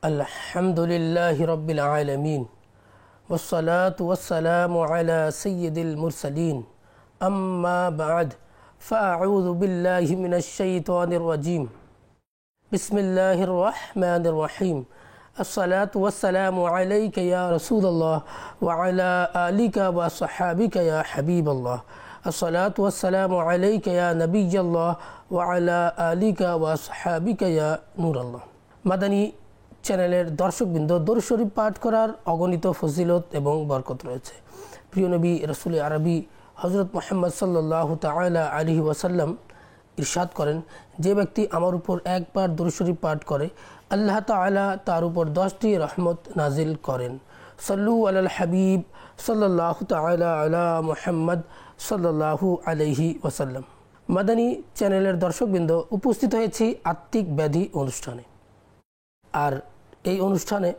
আলহামদুলিল্লাহি রাব্বিল আলামিন ওয়াসসালাতু ওয়াসসালামু আলা সাইয়্যিদিল মুরসালিন আম্মা বা'দ ফাআউযু বিল্লাহি মিনাশ শাইতানির রাজীম বিসমিল্লাহির রহমানির রহিম আসসালাতু ওয়াসসালামু আলাইকা ইয়া রাসূলুল্লাহ ওয়া আলা আলিকা ওয়া সাহাবিকা ইয়া হাবিবাল্লাহ আসসালাতু ওয়াসসালামু আলাইকা ইয়া নবিয়্যাল্লাহ ওয়া আলা আলিকা ওয়া সাহাবিকা ইয়া নূরাল্লাহ। মাদানী চ্যানেলের দর্শকবৃন্দ, দরুদ শরীফ পাঠ করার অগণিত ফজিলত এবং বরকত রয়েছে। প্রিয় নবী রাসূল আরবি হযরত মুহাম্মদ সাল্লাল্লাহু তাআলা আলাইহি ওয়াসাল্লাম ইরশাদ করেন, যে ব্যক্তি আমার উপর একবার দরুদ শরীফ পাঠ করে আল্লাহ তাআলা তার উপর 10টি রহমত নাজিল করেন। সাল্লু আলাল হাবিব সাল্লাল্লাহু তাআলা আলা মুহাম্মদ সাল্লাল্লাহু আলাইহি ওয়াসাল্লাম। মাদানী চ্যানেলের দর্শকবৃন্দ, উপস্থিত হয়েছি আত্মিক ব্যাধি অনুষ্ঠানে। আর এই অনুষ্ঠানে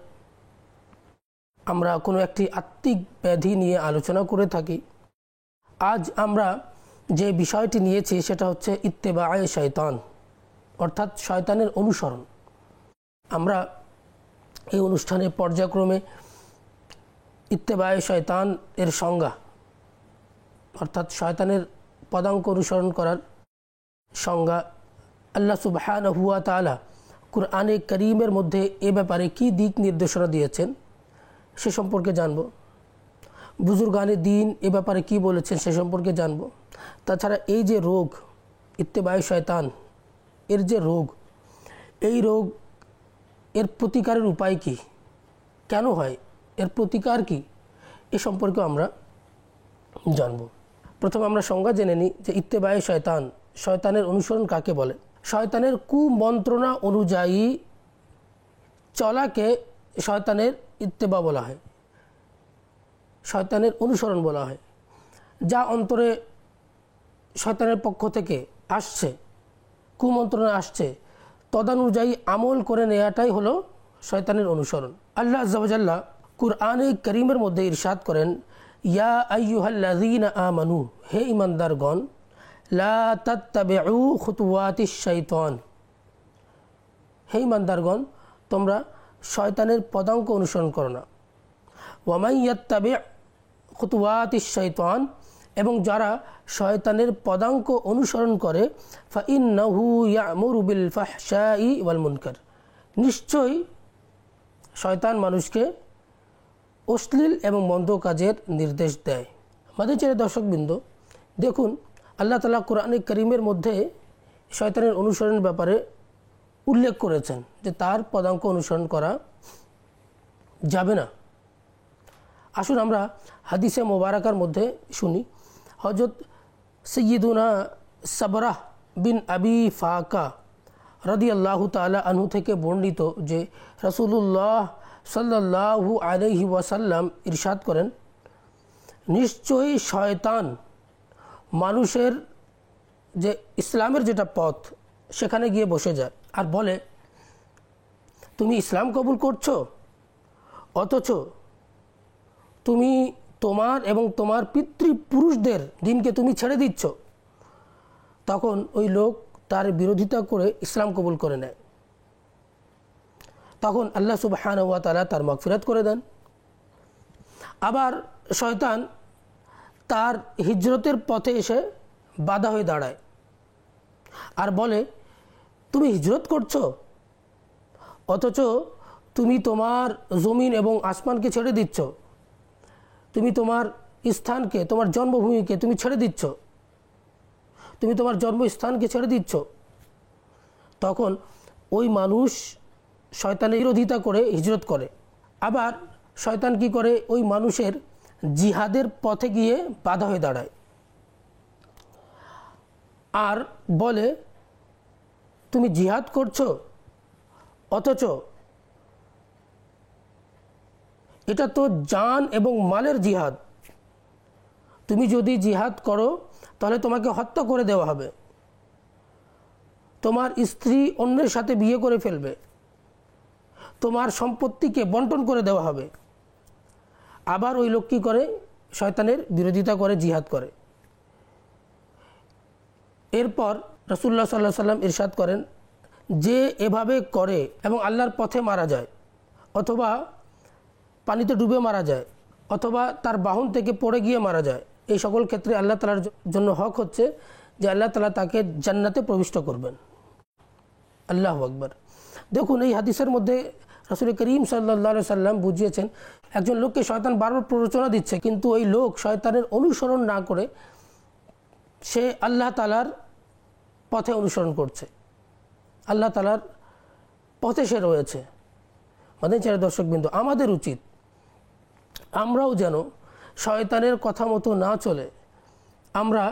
আমরা কোনো একটি আত্মিক ব্যাধি নিয়ে আলোচনা করে থাকি। আজ আমরা যে বিষয়টি নিয়েছি সেটা হচ্ছে ইত্তেবায়ে শয়তান, অর্থাৎ শয়তানের অনুসরণ। আমরা এই অনুষ্ঠানে পর্যায়ক্রমে ইত্তেবায়ে শয়তান এর সংজ্ঞা, অর্থাৎ শয়তানের পদাঙ্ক অনুসরণ করার সংজ্ঞা, আল্লাহ সুবহানাহু ওয়া তাআলা কুরআনে কারীমের মধ্যে এ ব্যাপারে কী দিক নির্দেশনা দিয়েছেন সে সম্পর্কে জানব। বুজুর্গানে দ্বীন এ ব্যাপারে কী বলেছেন সে সম্পর্কে জানব। তাছাড়া এই যে রোগ ইত্তেবায়ে শয়তান, এর যে রোগ, এই রোগ এর প্রতিকারের উপায় কি, কেন হয়, এর প্রতিকার কি, এ সম্পর্কে আমরা জানব। প্রথমে আমরা সংজ্ঞা জেনে নিই যে ইত্তেবায়ে শয়তান, শয়তানের অনুসরণ কাকে বলে। শয়তানের কুমন্ত্রণা অনুযায়ী চলাকে শয়তানের ইত্তেবা বলা হয়, শয়তানের অনুসরণ বলা হয়। যা অন্তরে শয়তানের পক্ষ থেকে আসছে, কুমন্ত্রণা আসছে, তদানুযায়ী আমল করে নেওয়াটাই হলো শয়তানের অনুসরণ। আল্লাহ আযজা ওয়া জাল্লা কুরআনে কারীমের মধ্যে ইরশাদ করেন, ইয়া আইয়ুহাল্লাযীনা আমানু, হে ঈমানদারগণ, লা তাত্তাবিউ খুতুওয়াতিশ শাইতান, হে ঈমানদারগণ, তোমরা শয়তানের পদাঙ্ক অনুসরণ করো না। ওয়া মান ইয়াত্তাবি খুতুওয়াতিশ শাইতান, এবং যারা শয়তানের পদাঙ্ক অনুসরণ করে, ফাইন্নাহু ইয়া'মুরু বিল ফাহশাই ওয়াল মুনকার, নিশ্চয়ই শয়তান মানুষকে অশ্লীল এবং মন্দ কাজের নির্দেশ দেয়। আমাদের ছেলে দর্শকবৃন্দ, দেখুন আল্লাহ তাআলা কোরআনে কারীমের মধ্যে শয়তানের অনুসরণের ব্যাপারে উল্লেখ করেছেন যে তার পদাঙ্ক অনুসরণ করা যাবে না। আসুন আমরা হাদিসে মোবারকার মধ্যে শুনি। হযরত সাইয়্যিদুনা সাবরাহ বিন আবি ফাকা রাদিয়াল্লাহু তাআলা আনহু থেকে বর্ণিত যে রাসূলুল্লাহ সাল্লাল্লাহু আলাইহি ওয়াসাল্লাম ইরশাদ করেন, নিশ্চয়ই শয়তান মানুষের যে ইসলামের যেটা পথ সেখানে গিয়ে বসে যায় আর বলে, তুমি ইসলাম কবুল করছো, অথচ তুমি তোমার এবং তোমার পিতৃপুরুষদের দিনকে তুমি ছেড়ে দিচ্ছ। তখন ওই লোক তার বিরোধিতা করে ইসলাম কবুল করে নেয়। তখন আল্লাহ সুবহানাহু ওয়া তাআলা তার মাগফিরাত করে দেন। আবার শয়তান তার হিজরতের পথে এসে বাধা হয়ে দাঁড়ায় আর বলে, তুমি হিজরত করছো, অথচ তুমি তোমার জমিন এবং আসমানকে ছেড়ে দিচ্ছ, তুমি তোমার স্থানকে, তোমার জন্মভূমিকে তুমি ছেড়ে দিচ্ছ, তুমি তোমার জন্মস্থানকে ছেড়ে দিচ্ছ। তখন ওই মানুষ শয়তানের বিরোধিতা করে হিজরত করে। আবার শয়তান কি করে, ওই মানুষের জিহাদের পথে গিয়ে বাধা হয়ে দাঁড়ায় আর বলে, তুমি জিহাদ করছো, অথচ এটা তো জান এবং মালের জিহাদ, তুমি যদি জিহাদ করো তাহলে তোমাকে হত্যা করে দেওয়া হবে, তোমার স্ত্রী অন্যের সাথে বিয়ে করে ফেলবে, তোমার সম্পত্তিকে বন্টন করে দেওয়া হবে। আবার ওই লোক কী করে, শয়তানের বিরোধিতা করে জিহাদ করে। এরপর রাসূলুল্লাহ সাল্লাল্লাহু আলাইহি ওয়াসাল্লাম ইরশাদ করেন, যে এভাবে করে এবং আল্লাহর পথে মারা যায় অথবা পানিতে ডুবে মারা যায়, অথবা তার বাহন থেকে পড়ে গিয়ে মারা যায়, এই সকল ক্ষেত্রে আল্লাহ তাআলার জন্য হক হচ্ছে যে আল্লাহ তাআলা তাকে জান্নাতে প্রবিষ্ট করবেন। আল্লাহু আকবার। দেখুন, এই হাদিসের মধ্যে রাসূল করিম সাল্লাল্লাহু আলাইহি সাল্লাম বুঝিয়েছেন, একজন লোককে শয়তান বারবার প্ররোচনা দিচ্ছে, কিন্তু ওই লোক শয়তানের অনুসরণ না করে সে আল্লাহ তাআলার পথে অনুসরণ করছে, আল্লাহ তাআলার পথে সে রয়েছে। মাদানী চ্যানেলের দর্শকবৃন্দ, আমাদের উচিত আমরাও যেন শয়তানের কথা মতো না চলে আমরা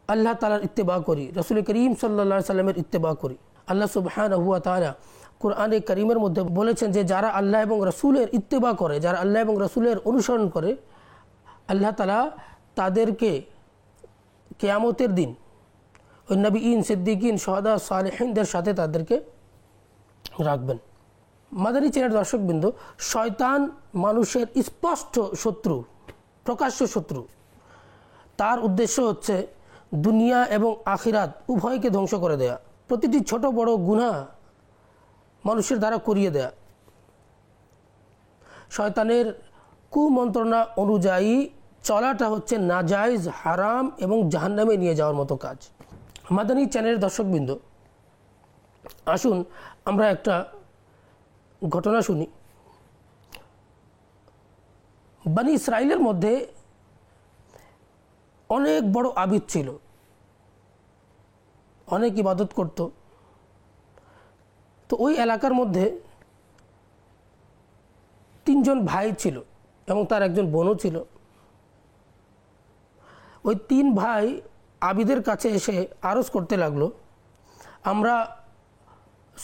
আল্লাহ তাআলার ইত্তেবা করি, রাসূল করিম সাল্লাল্লাহু আলাইহি সাল্লামের ইত্তেবা করি। আল্লাহ সুবহানাহু ওয়া তাআলা কোরআনে কারীমের মধ্যে বলেছেন যে যারা আল্লাহ এবং রাসূলের ইত্তেবা করে, যারা আল্লাহ এবং রাসূলের অনুসরণ করে, আল্লাহ তাআলা তাদেরকে কিয়ামতের দিন ওই নবীন, সিদ্দিকিন, শুহাদা, সালেহিনদের সাথে তাদেরকে রাখবেন। মাদানী চ্যানেলের দর্শকবৃন্দ, শয়তান মানুষের স্পষ্ট শত্রু, প্রকাশ্য শত্রু। তার উদ্দেশ্য হচ্ছে দুনিয়া এবং আখিরাত উভয়কে ধ্বংস করে দেয়া, প্রতিটি ছোট বড় গুনাহ মানুষের দ্বারা করিয়ে দেয়া। শয়তানের কুমন্ত্রণা অনুযায়ী চলাটা হচ্ছে নাজায়েজ, হারাম এবং জাহান্নামে নিয়ে যাওয়ার মতো কাজ। মাদানী চ্যানেলের দর্শকবৃন্দ, আসুন আমরা একটা ঘটনা শুনি। বনি ইসরাইলের মধ্যে অনেক বড় আবিদ ছিল, অনেক ইবাদত করত। তো ওই এলাকার মধ্যে 3 জন ভাই ছিল এবং তার একজন বোনও ছিল। ওই 3 ভাই আবিদের কাছে এসে আরজ করতে লাগলো, আমরা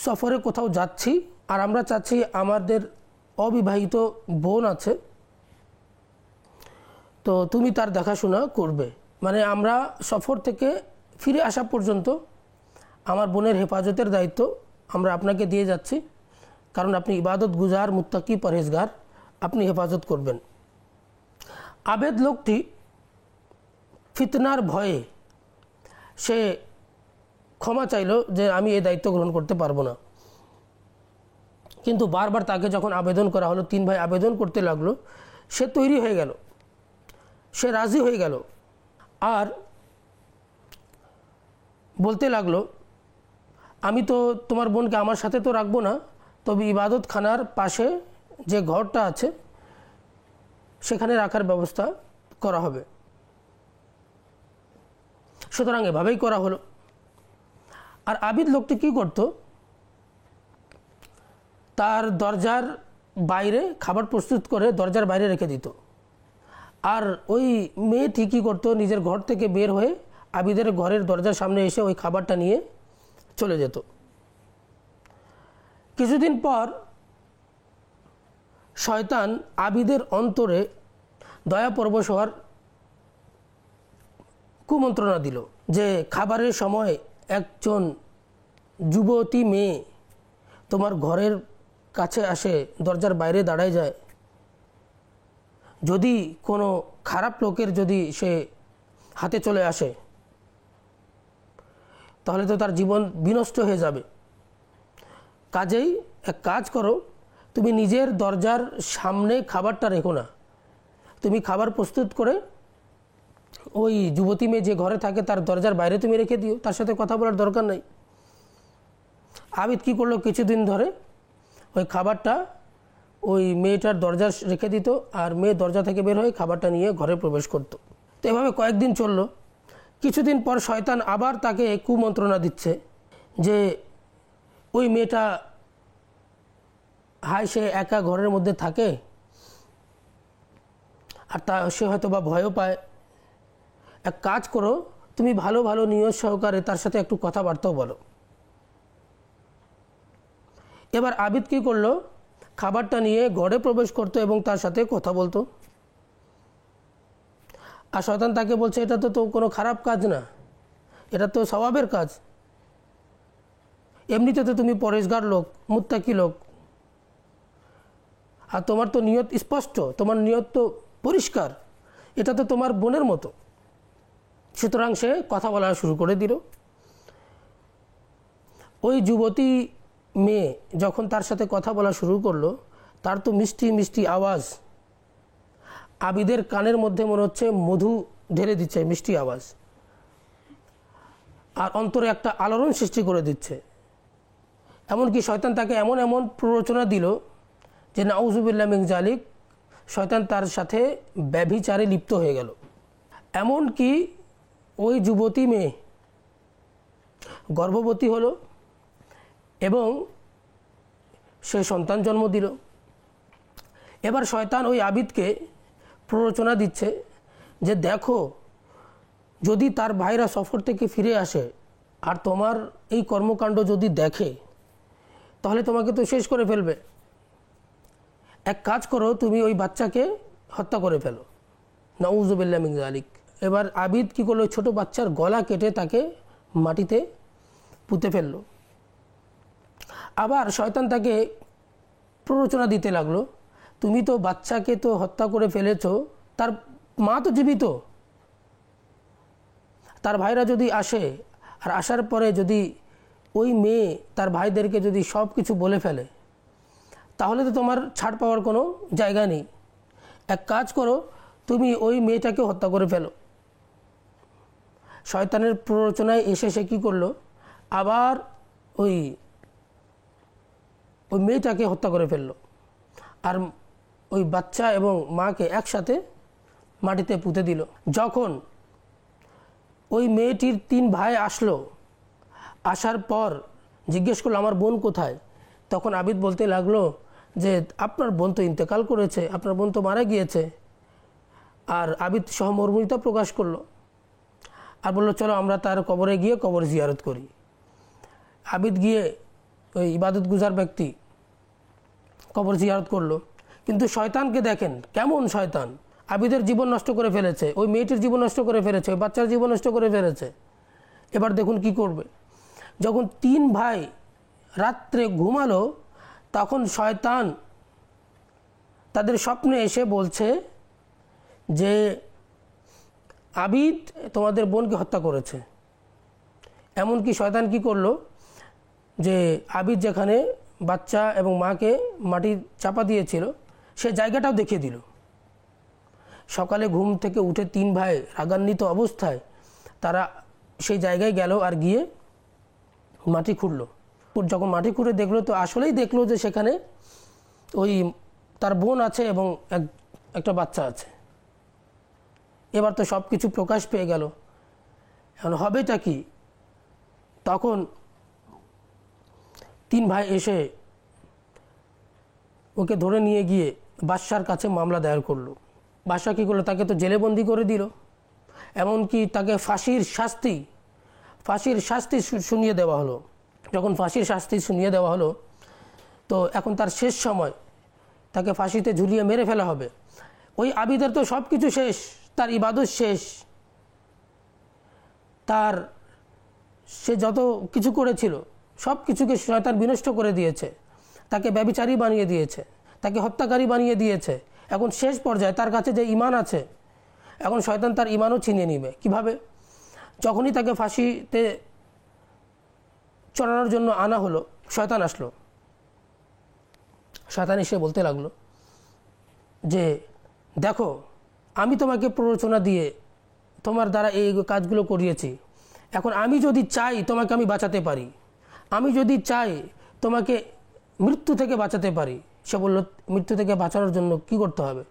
সফরে কোথাও যাচ্ছি আর আমরা চাচ্ছি আমাদের অবিবাহিত বোন আছে, তো তুমি তার দেখাশোনা করবে। মানে আমরা সফর থেকে ফিরে আসা পর্যন্ত আমার বোনের হেফাজতের দায়িত্ব আমরা আপনাকে দিয়ে যাচ্ছি, কারণ আপনি ইবাদত গুজার, মুত্তাকি, পরহেজগার, আপনি হেফাজত করবেন। আবেদ লোকটি ফিতনার ভয়ে সে ক্ষমা চাইল যে আমি এই দায়িত্ব গ্রহণ করতে পারবো না। কিন্তু বারবার তাকে যখন আবেদন করা হলো, 3 ভাই আবেদন করতে লাগলো, সে তৈরি হয়ে গেল, সে রাজি হয়ে গেল আর বলতে লাগলো, আমি তো তোমার বোনকে আমার সাথে তো রাখবো না, তবে ইবাদত খানার পাশে যে ঘরটা আছে সেখানে রাখার ব্যবস্থা করা হবে। সুতরাং এভাবেই করা হলো। আর আবিদ লোকটি কী করত, তার দরজার বাইরে খাবার প্রস্তুত করে দরজার বাইরে রেখে দিত, আর ওই মেয়েটি কী করতো, নিজের ঘর থেকে বের হয়ে আবিদের ঘরের দরজার সামনে এসে ওই খাবারটা নিয়ে চলে যেত। কিছুদিন পর শয়তান আবিদের অন্তরে দয়া পরবশ হওয়ার কুমন্ত্রণা দিল যে খাবারের সময় একজন যুবতী মেয়ে তোমার ঘরের কাছে আসে, দরজার বাইরে দাঁড়ায় যায়, যদি কোনো খারাপ লোকের যদি সে হাতে চলে আসে তাহলে তো তার জীবন বিনষ্ট হয়ে যাবে। কাজেই এক কাজ করো, তুমি নিজের দরজার সামনে খাবারটা রেখো না, তুমি খাবার প্রস্তুত করে ওই যুবতী মেয়ে যে ঘরে থাকে তার দরজার বাইরে তুমি রেখে দিও, তার সাথে কথা বলার দরকার নাই। আবিদ কী করলো, কিছুদিন ধরে ওই খাবারটা ওই মেয়েটার দরজা রেখে দিত, আর মেয়ে দরজা থেকে বের হয়ে খাবারটা নিয়ে ঘরে প্রবেশ করত। তো এভাবে কয়েকদিন চলল। কিছুদিন পর শয়তান আবার তাকে কুমন্ত্রণা দিচ্ছে যে ওই মেয়েটা হায়, সে একা ঘরের মধ্যে থাকে আর সে হয়তো বা ভয়ও পায়, এক কাজ করো, তুমি ভালো ভালো নিয়ত সহকারে তার সাথে একটু কথাবার্তাও বলো। এবার আবিদ কী করলো, খাবারটা নিয়ে ঘরে প্রবেশ করতো এবং তার সাথে কথা বলতো। আর শয়তান তাকে বলছে, এটা তো কোনো খারাপ কাজ না, এটা তো সওয়াবের কাজ, এমনিতে তো তুমি পরেশগার লোক, মুত্তাকি লোক, আর তোমার তো নিয়ত স্পষ্ট, তোমার নিয়ত তো পরিষ্কার, এটা তো তোমার বোনের মতো। সুতরাং সে কথা বলা শুরু করে দিল। ওই যুবতী মেয়ে যখন তার সাথে কথা বলা শুরু করলো, তার তো মিষ্টি মিষ্টি আওয়াজ আবিদের কানের মধ্যে মনে হচ্ছে মধু ঢেলে দিচ্ছে, মিষ্টি আওয়াজ, আর অন্তরে একটা আলোড়ন সৃষ্টি করে দিচ্ছে। এমনকি শয়তান তাকে এমন এমন প্ররোচনা দিল যে নাউজুবিল্লাহ মিন জালিক, শয়তান তার সাথে ব্যভিচারে লিপ্ত হয়ে গেল। এমনকি ওই যুবতী মেয়ে গর্ভবতী হলো এবং সে সন্তান জন্ম দিল। এবার শয়তান ওই আবিদকে প্ররোচনা দিচ্ছে যে দেখো, যদি তার ভাইরা সফর থেকে ফিরে আসে আর তোমার এই কর্মকাণ্ড যদি দেখে, তাহলে তোমাকে তো শেষ করে ফেলবে। এক কাজ করো, তুমি ওই বাচ্চাকে হত্যা করে ফেলো, নাউজুবিল্লাহ মিন যালিক। এবার আবিদ কী করলো, ছোট বাচ্চার গলা কেটে তাকে মাটিতে পুঁতে ফেললো। আবার শয়তান তাকে প্ররোচনা দিতে লাগলো, তুমি তো বাচ্চাকে তো হত্যা করে ফেলেছো, তার মা তো জীবিত, তার ভাইরা যদি আসে আর আসার পরে যদি ওই মেয়ে তার ভাইদেরকে যদি সব কিছু বলে ফেলে, তাহলে তো তোমার ছাড় পাওয়ার কোনো জায়গা নেই। এক কাজ করো, তুমি ওই মেয়েটাকে হত্যা করে ফেলো। শয়তানের প্ররোচনায় এসে সে কী করলো, আবার ওই মেয়েটাকে হত্যা করে ফেললো আর ওই বাচ্চা এবং মাকে একসাথে মাটিতে পুঁতে দিল। যখন ওই মেয়েটির 3 ভাই আসলো, আসার পর জিজ্ঞেস করলো আমার বোন কোথায়, তখন আবিদ বলতে লাগলো যে আপনার বোন তো ইন্তেকাল করেছে, আপনার বোন তো মারা গিয়েছে। আর আবিদ সহমর্মিতা প্রকাশ করলো আর বললো চলো আমরা তার কবরে গিয়ে কবর জিয়ারত করি। আবিদ গিয়ে ওই ইবাদত গুজার ব্যক্তি কবর জিয়ারত করলো। কিন্তু শয়তানকে দেখেন কেমন শয়তান, আবিদের জীবন নষ্ট করে ফেলেছে, ওই মেয়েটির জীবন নষ্ট করে ফেলেছে, ওই বাচ্চার জীবন নষ্ট করে ফেলেছে। এবার দেখুন কি করবে। যখন 3 ভাই রাত্রে ঘুমালো, তখন শয়তান তাদের স্বপ্নে এসে বলছে যে আবিদ তোমাদের বোনকে হত্যা করেছে। এমনকি শয়তান কি করলো, যে আবিদ যেখানে বাচ্চা এবং মাকে মাটি চাপা দিয়েছিল সে জায়গাটাও দেখিয়ে দিল। সকালে ঘুম থেকে উঠে 3 ভাই রাগান্বিত অবস্থায় তারা সেই জায়গায় গেল আর গিয়ে মাটি খুঁড়লো। যখন মাটি খুঁড়ে দেখলো, তো আসলেই দেখলো যে সেখানে ওই তার বোন আছে এবং একটা বাচ্চা আছে। এবার তো সব কিছু প্রকাশ পেয়ে গেল, এখন হবেটা কি। তখন 3 ভাই এসে ওকে ধরে নিয়ে গিয়ে বাদশার কাছে মামলা দায়ের করলো। বাদশা কী করলো, তাকে তো জেলে বন্দি করে দিল, এমনকি তাকে ফাঁসির শাস্তি শুনিয়ে দেওয়া হলো। যখন ফাঁসির শাস্তি শুনিয়ে দেওয়া হলো, তো এখন তার শেষ সময়, তাকে ফাঁসিতে ঝুলিয়ে মেরে ফেলা হবে। ওই আবিদের তো সব কিছু শেষ, তার ইবাদত শেষ, সে যত কিছু করেছিল সব কিছুকে শয়তান বিনষ্ট করে দিয়েছে, তাকে ব্যভিচারী বানিয়ে দিয়েছে, তাকে হত্যাকারী বানিয়ে দিয়েছে। এখন শেষ পর্যায়ে তার কাছে যে ঈমান আছে, এখন শয়তান তার ঈমানও ছিনিয়ে নিবে। কিভাবে? যখনই তাকে ফাঁসিতে চড়ানোর জন্য আনা হলো, শয়তান আসলো। শয়তান এসে বলতে লাগলো যে দেখো, আমি তোমাকে প্ররোচনা দিয়ে তোমার দ্বারা এই কাজগুলো করিয়েছি, এখন আমি যদি চাই তোমাকে আমি বাঁচাতে পারি, আমি যদি চাই তোমাকে মৃত্যু থেকে বাঁচাতে পারি। সে বলল মৃত্যু থেকে বাঁচানোর জন্য কি করতে হবে?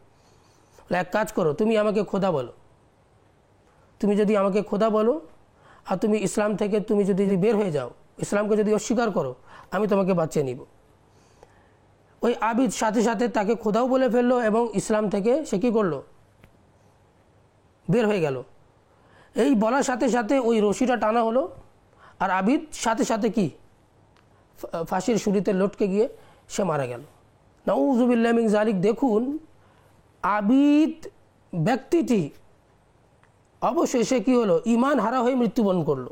এক কাজ করো, তুমি আমাকে খোদা বলো। তুমি যদি আমাকে খোদা বলো আর তুমি ইসলাম থেকে তুমি যদি বের হয়ে যাও, ইসলামকে যদি অস্বীকার করো, আমি তোমাকে বাঁচিয়ে নিব। ওই আবিদ সাথে সাথে তাকে খোদাও বলে ফেললো এবং ইসলাম থেকে সে কী করলো, বের হয়ে গেল। এই বলার সাথে সাথে ওই রশিটা টানা হলো আর আবিদ সাথে সাথে কি ফাঁসির শুলিতে লটকে গিয়ে সে মারা গেল। নাউজুবিল্লাহ মিন যালিক। দেখুন, আবিদ ব্যক্তিটি অবশেষে কি হলো, ঈমান হারা হয়ে মৃত্যুবরণ করলো।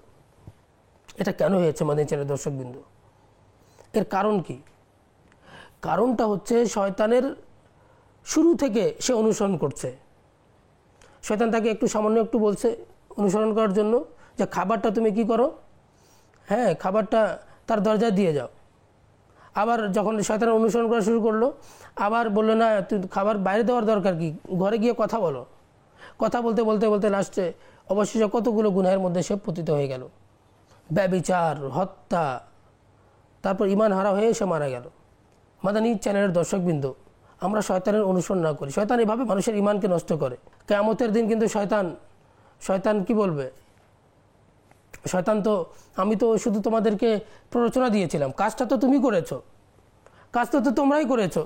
এটা কেন হয়েছে মাদানী চ্যানেলের দর্শকবৃন্দ? এর কারণ কি? কারণটা হচ্ছে শয়তানের শুরু থেকে সে অনুসরণ করছে। শয়তান তাকে সামান্য একটু বলছে অনুসরণ করার জন্য, যে খাবারটা তুমি কি করো, হ্যাঁ খাবারটা তার দরজায় দিয়ে যাও। আবার যখন শয়তান অনুসরণ করা শুরু করলো, আবার বললো না তুই খাবার বাইরে দেওয়ার দরকার কি, ঘরে গিয়ে কথা বলো। কথা বলতে বলতে বলতে লাস্টে অবশেষে কতগুলো গুনাহের মধ্যে সে পতিত হয়ে গেল, ব্যভিচার, হত্যা, তারপর ইমান হারা হয়ে সে মারা গেল। মাদানী চ্যানেলের দর্শকবৃন্দ, আমরা শয়তানের অনুসরণ না করি। শয়তান এভাবে মানুষের ইমানকে নষ্ট করে। কিয়ামতের দিন কিন্তু শয়তান কি বলবে? শয়তান তো, আমি তো শুধু তোমাদেরকে প্ররোচনা দিয়েছিলাম, কাজটা তো তুমি করেছো, কাজটা তো তোমরাই করেছো।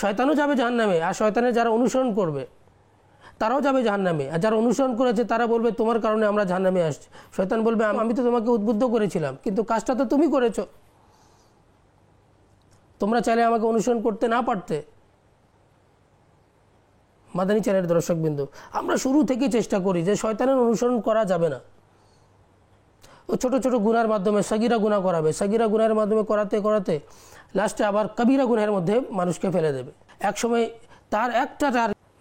শয়তানও যাবে জাহান্নামে, আর শয়তানের যারা অনুসরণ করবে তারাও যাবে জাহান্নামে। আর যারা অনুসরণ করেছে তারা বলবে তোমার কারণে আমরা জাহান্নামে আসছি। শয়তান বলবে আমি তো তোমাকে উদ্বুদ্ধ করেছিলাম, কিন্তু কাজটা তো তুমি করেছো, তোমরা চাইলে আমাকে অনুসরণ করতে না পারতে। মাদানী চ্যানেলের দর্শকবৃন্দ, আমরা শুরু থেকেই চেষ্টা করি যে শয়তানের অনুসরণ করা যাবে না। ও ছোট ছোট গুনার মাধ্যমে সাগিরা গুনাহ করাবে, সাগিরা গুনাহের মাধ্যমে করাতে করাতে লাস্টে আবার কবিরা গুনাহের মধ্যে মানুষকে ফেলে দেবে। একসময় তার একটা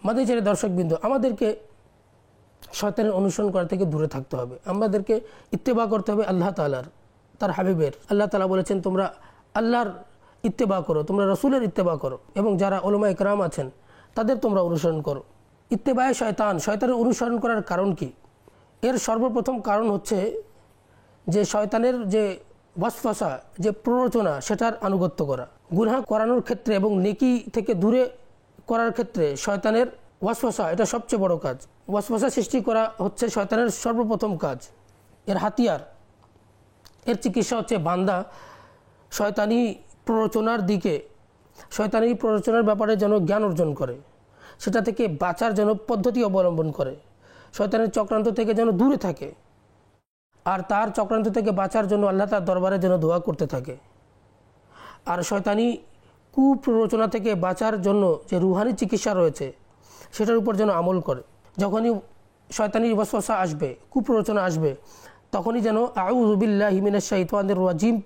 মাদানী চ্যানেলের দর্শকবৃন্দ, আমাদেরকে শয়তানের অনুসরণ করা থেকে দূরে থাকতে হবে। আমাদেরকে ইত্তেবা করতে হবে আল্লাহ তাআলার, তার হাবিবের। আল্লাহ তাআলা বলেছেন তোমরা আল্লাহর ইত্তেবা করো, তোমরা রসুলের ইত্তেবা করো, এবং যারা উলামা ইকরাম আছেন তাদের তোমরা অনুসরণ করো। ইত্তেবায়ে শয়তানের অনুসরণ করার কারণ কি? এর সর্বপ্রথম কারণ হচ্ছে যে শয়তানের যে ওয়াসওয়াসা, যে প্ররোচনা, সেটার আনুগত্য করা। গুনাহ করানোর ক্ষেত্রে এবং নেকি থেকে দূরে করার ক্ষেত্রে শয়তানের ওয়াসওয়াসা এটা সবচেয়ে বড় কাজ। ওয়াসওয়াসা সৃষ্টি করা হচ্ছে শয়তানের সর্বপ্রথম কাজ, এর হাতিয়ার। এর চিকিৎসা হচ্ছে বান্দা শয়তানি প্ররোচনার দিকে, শয়তানি প্ররোচনার ব্যাপারে যেন জ্ঞান অর্জন করে, সেটা থেকে বাঁচার যেন পদ্ধতি অবলম্বন করে, শয়তানের চক্রান্ত থেকে যেন দূরে থাকে, আর তার চক্রান্ত থেকে বাঁচার জন্য আল্লাহ তার দরবারে যেন দোয়া করতে থাকে। আর শয়তানি কুপ্ররোচনা থেকে বাঁচার জন্য যে রুহানি চিকিৎসা রয়েছে সেটার উপর যেন আমল করে। যখনই শয়তানির ওয়াসওয়াসা আসবে, কুপ্ররোচনা আসবে, তখনই যেন আউযু বিল্লাহি মিনাশ শাইতানির রাজিম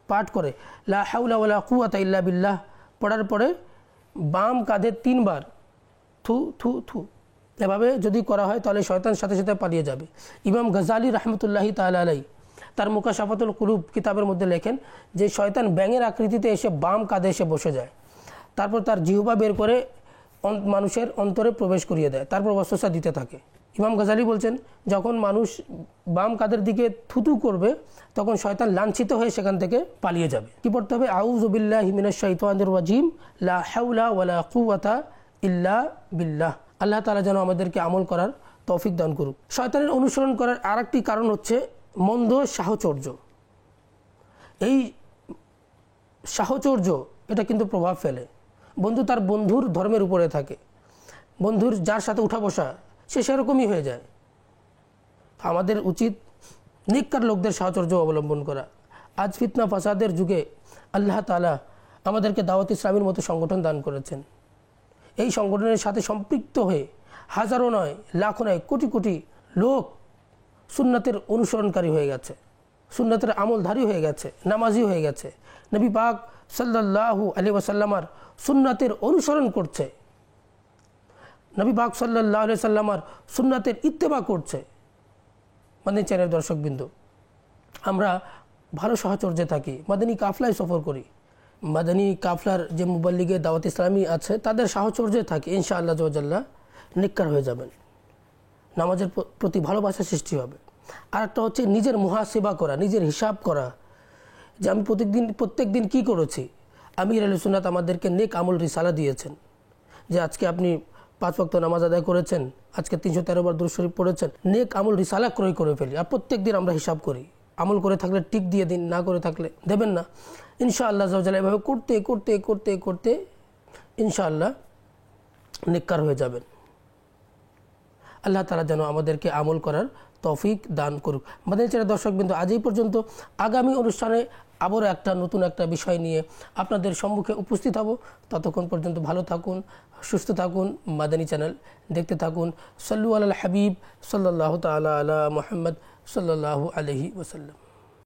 পাঠ করে লা হাওলা ওয়ালা কুওয়াতা ইল্লা বিল্লাহ পড়ার পরে বাম কাঁধে 3 বার থু থু থু এভাবে যদি করা হয় তাহলে শয়তান সাথে সাথে পালিয়ে যাবে। ইমাম গজালি রাহমাতুল্লাহি তাআলা আলাইহি তার মুকাশাফাতুল কুলুব কিতাবের মধ্যে লেখেন যে শয়তান ব্যাঙের আকৃতিতে এসে বাম কাঁধে এসে বসে যায়, তারপর তার জিহ্বা বের করে মানুষের অন্তরে প্রবেশ করিয়ে দেয়, তারপর ওয়াসওয়াসা দিতে থাকে। ইমাম গজালি বলছেন যখন মানুষ বাম কাঁধের দিকে থুতু করবে তখন শয়তান লাঞ্ছিত হয়ে সেখান থেকে পালিয়ে যাবে। কি পড়তে হবে? আউযু বিল্লাহি মিনাশ শাইতানির রাজিম লা হাওলা ওয়ালা কুওয়াতা ইল্লা বিল্লাহ। আল্লাহ তাআলা যেন আমাদেরকে আমল করার তৌফিক দান করুক। শয়তানের অনুসরণ করার আরেকটি কারণ হচ্ছে মন্দ সাহচর্য। এই সাহচর্য এটা কিন্তু প্রভাব ফেলে। বন্ধু তার বন্ধুর ধর্মের উপরে থাকে, বন্ধুর যার সাথে উঠা বসা সে সেরকমই হয়ে যায়। আমাদের উচিত নেককার লোকদের সাহচর্য অবলম্বন করা। আজ ফিতনা ফাসাদের যুগে আল্লাহ তাআলা আমাদেরকে দাওয়াত ইসলামের মতো সংগঠন দান করেছেন। এই সংগঠনের সাথে সম্পৃক্ত হয়ে হাজারো নয়, লাখো নয়, কোটি কোটি লোক সুন্নাতের অনুসরণকারী হয়ে গেছে, সুন্নাতের আমলধারী হয়ে গেছে, নামাজি হয়ে গেছে, নবী পাক সাল্লাল্লাহু আলাইহি ওয়াসাল্লামার সুন্নাতের অনুসরণ করছে, নবী পাক সাল্লাল্লাহু আলাইহি ওয়াসাল্লামার সুন্নাতের ইত্তেবা করছে। মাদানী চ্যানেলের দর্শকবৃন্দ, আমরা ভালো সাহচর্যে থাকি, মাদানী কাফলায় সফর করি। মাদানী কাফলার যে মুবাল্লিগে দাওয়াত ইসলামী আছে তাদের সাহচর্যে থাকি, ইনশাআল্লাহ আল্লাহ নেককার হয়ে যাবেন, নামাজের প্রতি ভালোবাসা সৃষ্টি হবে। আর একটা হচ্ছে নিজের মুহাসিবা করা, নিজের হিসাব করা, যে আমি প্রত্যেক দিন কী করেছি। আমির আহলে সুন্নাত আমাদেরকে নেক আমল রিসালা দিয়েছেন, যে আজকে আপনি 5 ওয়াক্ত নামাজ আদায় করেছেন, আজকে 313 বার দুরূদ শরীফ পড়েছেন, নেক আমল রিসালা ক্রয় করে ফেলি। আর প্রত্যেক দিন আমরা হিসাব করি, আমল করে থাকলে টিক দিয়ে দিন, না করে থাকলে দেবেন না। ইনশাআল্লাহ এভাবে করতে করতে করতে করতে ইনশাআল্লাহ নেককার হয়ে যাবেন। আল্লাহ তাআলা যেন আমাদেরকে আমল করার তৌফিক দান করুক। মাদানী চ্যানেলের দর্শকবৃন্দ, আজ এই পর্যন্ত। আগামী অনুষ্ঠানে আবারও নতুন একটা বিষয় নিয়ে আপনাদের সম্মুখে উপস্থিত হব। ততক্ষণ পর্যন্ত ভালো থাকুন, সুস্থ থাকুন, মাদানী চ্যানেল দেখতে থাকুন। সাল্লু আলাল হাবিব সাল্লাল্লাহু তাআলা আলা মুহাম্মদ সাল্লাল্লাহু আলাইহি ওয়াসাল্লাম।